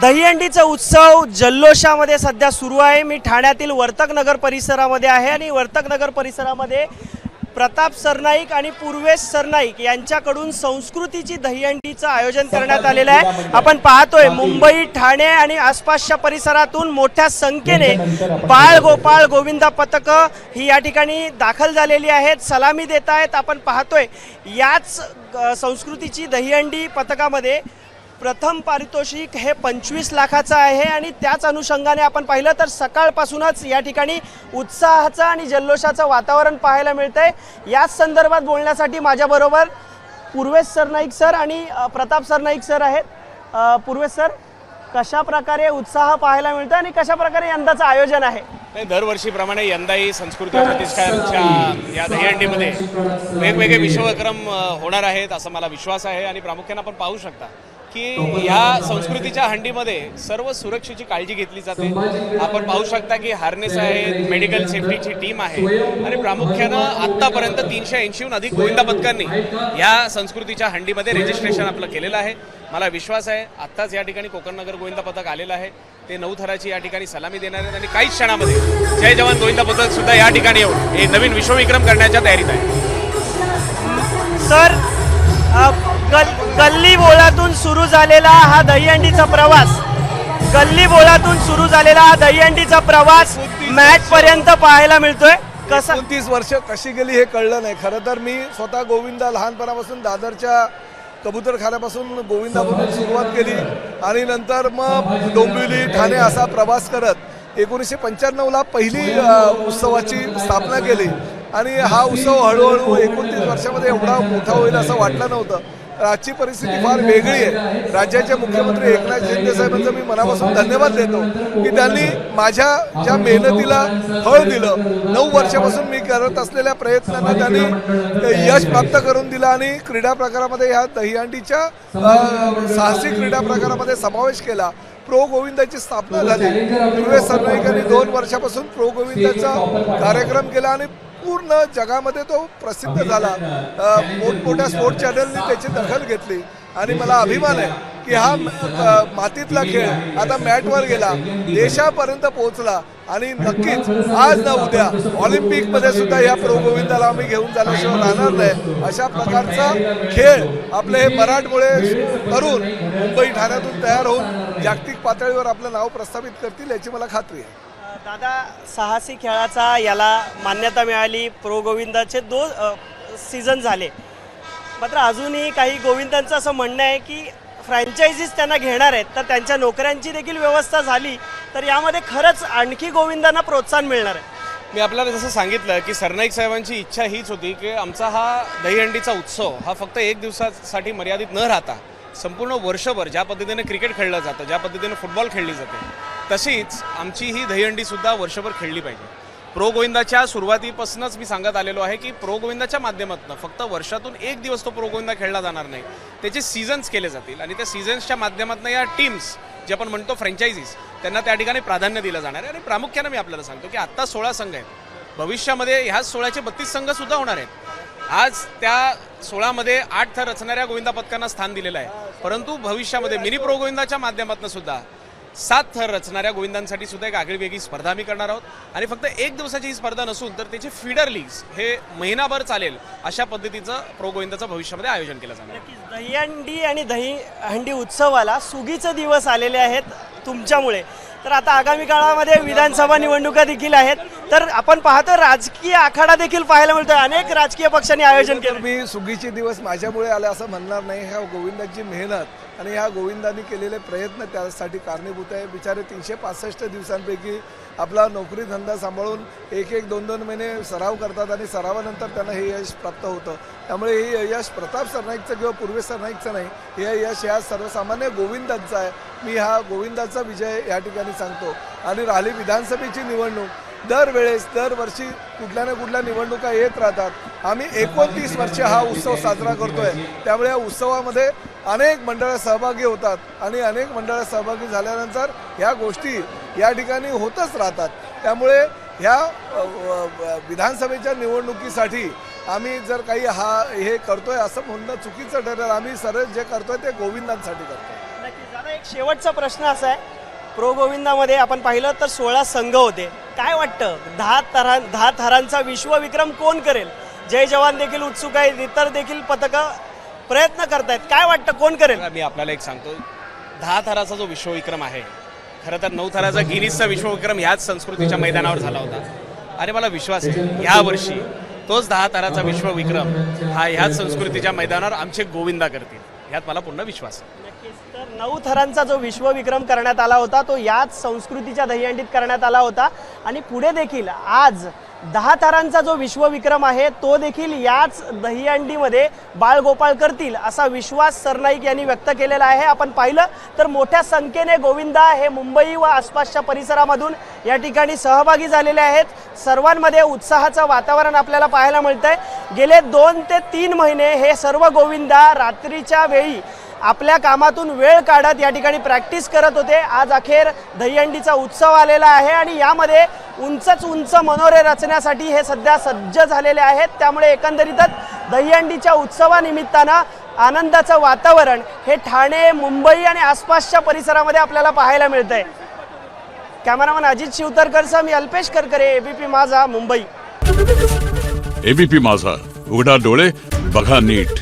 दहीहंडीचा उत्सव जल्लोषामध्ये सध्या सुरू आहे। मी ठाण्यातील वर्तक नगर परिसरामध्ये आहे आणि वर्तक नगर परिसरामध्ये प्रताप सरनाईक आणि पूर्वेश सरनाईक यांच्याकडून संस्कृतीची दहीहंडीचं आयोजन करण्यात आलेलं आहे। आपण पाहतोय मुंबई, ठाणे आणि आसपासच्या परिसरातून मोठ्या संख्येने बाळ गोपाळ गोविंदा पथकं ही या ठिकाणी दाखल झालेली आहेत, सलामी देत आहेत। आपण पाहतोय याच संस्कृतीची दहीहंडी पथकामध्ये प्रथम पारितोषिक हे 25 लाखाचं आहे आणि त्याच अनुषंगाने आपण पाहिलं तर सकाळपासूनच या ठिकाणी उत्साहाचं आणि जल्लोषाचं वातावरण पाहायला मिळतंय। याच संदर्भात बोलण्यासाठी माझ्याबरोबर पूर्वेश सरनाईक सर आणि प्रताप सरनाईक सर आहेत। पूर्वेश सर, कशा प्रकारे उत्साह पाहायला मिळतो आणि कशा प्रकारे यंदाचं आयोजन आहे? दरवर्षीप्रमाणे यंदाही संस्कृती प्रतिष्ठानच्या या दहीहंडीमध्ये वेगवेगळे विश्वविक्रम होणार आहेत असा मला विश्वास आहे। आणि प्रामुख्याने आपण पाहू शकता की ह्या संस्कृतीच्या हंडीमध्ये सर्व सुरक्षेची काळजी घेतली जाते। आपण पाहू शकता की हार्नेस आहेत, मेडिकल सेफ्टीची टीम आहे आणि प्रामुख्यानं आत्तापर्यंत 380हून अधिक गोविंदा पथकांनी या संस्कृतीच्या हंडीमध्ये रजिस्ट्रेशन आपलं केलेलं आहे। मला विश्वास आहे आत्ताच या ठिकाणी कोकण नगर गोविंदा पथक आलेलं आहे, ते 9 थराची या ठिकाणी सलामी देणार आहेत आणि काहीच क्षणामध्ये जय जवान गोविंदा पथक सुद्धा या ठिकाणी येऊन एक नवीन विश्वविक्रम करण्याच्या तयारीत आहे। सर, गल्ली बोळातून सुरू झालेला हा दहीहंडीचा प्रवास मॅच पर्यंत पाहायला मिळतोय। कसं 29 वर्ष कशी गेली हे कळलं नाही। खरं तर मी स्वतः गोविंदा लहानपणापासून दादरच्या कबूतरखान्यापासून गोविंदापासून सुरुवात केली आणि नंतर मग डोंबिवली, ठाणे असा प्रवास करत 1995ला पहिली उत्सवाची स्थापना केली आणि हा उत्सव हळूहळू 29 वर्षामध्ये एवढा मोठा होईल असं वाटलं नव्हतं। आजची परिस्थिती फार वेगळी आहे। राज्याचे मुख्यमंत्री एकनाथ शिंदे साहेबांचा मी मनापासून धन्यवाद देतो की त्यांनी माझ्या ज्या मेहनतीला फळ दिलं। 9 वर्षापासून मी करत असलेल्या प्रयत्नांना त्यांनी यश प्राप्त करून दिलं आणि क्रीडा प्रकारामध्ये ह्या दहीहंडीच्या साहसी क्रीडा प्रकारामध्ये समावेश केला। प्रो गोविंदाची स्थापना झाली। पूर्वेश सरनाईकांनी 2 वर्षापासून प्रो गोविंदाचा कार्यक्रम केला आणि पूर्ण जगामध्ये तो प्रसिद्ध झाला। मोठमोठ्या स्पोर्ट्स चॅनलनी त्याची दखल घेतली आणि मला अभिमान आहे की हा मातीतला खेळ आता मॅटवर गेला, देशापर्यंत पोहोचला आणि नक्कीच आज ना उद्या ऑलिम्पिकमध्ये सुद्धा या प्रो गोविंदाला आम्ही घेऊन जाण्याशिवाय राहणार नाही। अशा प्रकारचा खेळ आपले हे मराठमोळे तरुण मुंबई, ठाण्यातून तयार होऊन जागतिक पातळीवर आपलं नाव प्रस्थापित करतील याची मला खात्री आहे। दादा, साहसी खेळाचा याला मान्यता मिळाली, प्रो गोविंदाचे 2 सीझन झाले, मात्र अजूनही काही गोविंदांचं असं म्हणणं आहे की फ्रँचायझीज त्यांना घेणार आहेत तर त्यांच्या नोकऱ्यांची देखील व्यवस्था झाली तर यामध्ये खरंच आणखी गोविंदांना प्रोत्साहन मिळणार आहे। मी आपल्याला जसं सांगितलं की सरनाईक साहेबांची इच्छा हीच होती की आमचा हा दहीहंडीचा उत्सव हा फक्त 1 दिवसासाठी मर्यादित न राहता संपूर्ण वर्षभर ज्या पद्धतीने क्रिकेट खेळलं जातं, ज्या पद्धतीने फुटबॉल खेळली जाते, तशीच आमची ही दहीहंडीसुद्धा वर्षभर खेळली पाहिजे। प्रो गोविंदाच्या सुरुवातीपासूनच मी सांगत आलेलो आहे की प्रो गोविंदाच्या माध्यमातून फक्त वर्षातून 1 दिवस तो प्रो गोविंदा खेळला जाणार नाही, त्याचे सीझन्स केले जातील आणि त्या सीझन्सच्या माध्यमातून या टीम्स जे आपण म्हणतो फ्रँचायझीज त्यांना त्या ठिकाणी प्राधान्य दिलं जाणार आहे। आणि प्रामुख्याने मी आपल्याला सांगतो की आत्ता 16 संघ आहेत, भविष्यामध्ये ह्याच 16चे 32 संघसुद्धा होणार आहेत। आज त्या 16मध्ये 8 थर रचणाऱ्या गोविंदा पथकांना स्थान दिलेलं आहे, परंतु भविष्यामध्ये मिनी प्रो गोविंदाच्या माध्यमातून सुद्धा 7 थर रचणाऱ्या गोविंदांसाठी सुद्धा एक आगळी वेगळी स्पर्धा आम्ही करणार आहोत आणि फक्त 1 दिवसाची ही स्पर्धा नसून तर त्याची फीडर लीग्स हे महिनाभर चालेल अशा पद्धतीचं प्रो गोविंदाचं भविष्यामध्ये आयोजन केलं जाणार आहे। दहीहंडी आणि दहीहंडी उत्सवाला सुगीचे दिवस आलेले आहेत तुमच्यामुळे, तर आता आगामी काळामध्ये विधानसभा निवडणुका देखील आहेत, तर आपण पाहतो राजकीय आखाडा देखील पाहायला मिळतोय, अनेक राजकीय पक्षांनी आयोजन केलं। मी सुगीचे दिवस माझ्यामुळे आले असं म्हणणार नाही। ह्या गोविंदाची मेहनत आणि ह्या गोविंदांनी केलेले प्रयत्न त्यासाठी कारणीभूत आहे। बिचारे 365 दिवसांपैकी आपला नोकरी धंदा सांभाळून 1-1, 2-2 महिने सराव करतात आणि सरावानंतर त्यांना हे यश प्राप्त होतं। त्यामुळे हे यश प्रताप सरनाईकचं किंवा पूर्वेश सरनाईकचं नाही, हे यश या सर्वसामान्य गोविंदांचं आहे। मी हा गोविंदाचा विजय या ठिकाणी सांगतो। आणि राहिली विधानसभेची निवडणूक, दरवर्षी कुठल्या ना कुठल्या निवडणुका येत राहतात। आम्ही 29 वर्ष हा उत्सव साजरा करतोय, त्यामुळे या उत्सवामध्ये अनेक मंडळं सहभागी होतात आणि अनेक मंडळं सहभागी झाल्यानंतर ह्या गोष्टी या ठिकाणी होतच राहतात। त्यामुळे ह्या विधानसभेच्या निवडणुकीसाठी आम्ही जर काही हे करतोय असं म्हणणं चुकीचं ठरेल। आम्ही सरळ जे करतोय ते गोविंदांसाठी करतोय। नक्कीच दादा, एक शेवटचा प्रश्न असा आहे, प्रो गोविंदामध्ये आपण पाहिलं तर 16 संघ होते. काय वाटतं 10 थरांचा विश्वविक्रम कोण करेल? जय जवान देखील उत्सुक आहेत, इतर देखील पथकं प्रयत्न करतायत. काय वाटतं कोण करेल? मी आपल्याला एक सांगतो, 10 थराचा जो विश्वविक्रम आहे, खरं तर 9 थराचा गिनीजचा विश्वविक्रम ह्याच संस्कृतीच्या मैदानावर झाला होता. आणि मला विश्वास आहे यावर्षी तोच 10 थराचा विश्वविक्रम हा ह्याच संस्कृतीच्या मैदानावर आमचे गोविंदा करतील, ह्यात मला पूर्ण विश्वास आहे. तर 9 थरांचा जो विश्वविक्रम करण्यात आला होता तो याच संस्कृतीच्या दहीहंडीत करण्यात आला होता आणि पुढे देखील आज 10 थरांचा जो विश्वविक्रम आहे तो देखील याच दहीहंडीमध्ये बाळगोपाळ करतील असा विश्वास सरनाईक यांनी व्यक्त केलेला आहे. आपण पाहिलं तर मोठ्या संख्येने गोविंदा हे मुंबई व आसपासच्या परिसरामधून या ठिकाणी सहभागी झालेले आहेत. सर्वांमध्ये उत्साहाचं वातावरण आपल्याला पाहायला मिळतंय. गेले 2 ते 3 महिने हे सर्व गोविंदा रात्रीच्या वेळी आपल्या कामातून वेळ काढत या ठिकाणी प्रॅक्टिस करत होते. आज अखेर दहीहंडीचा उत्सव आलेला आहे आणि यामध्ये उंच मनोरे रचण्यासाठी हे सध्या सज्ज झालेले आहेत. त्यामुळे एकंदरीतच दहीहंडीच्या उत्सवानिमित्तानं आनंदाचं वातावरण हे ठाणे, मुंबई आणि आसपासच्या परिसरामध्ये आपल्याला पाहायला मिळतंय. कॅमेरामन अजित शिवतरकरसह मी अल्पेश करकरे, एबीपी माझा, मुंबई. एबीपी माझा, उघडा डोळे बघा नीट.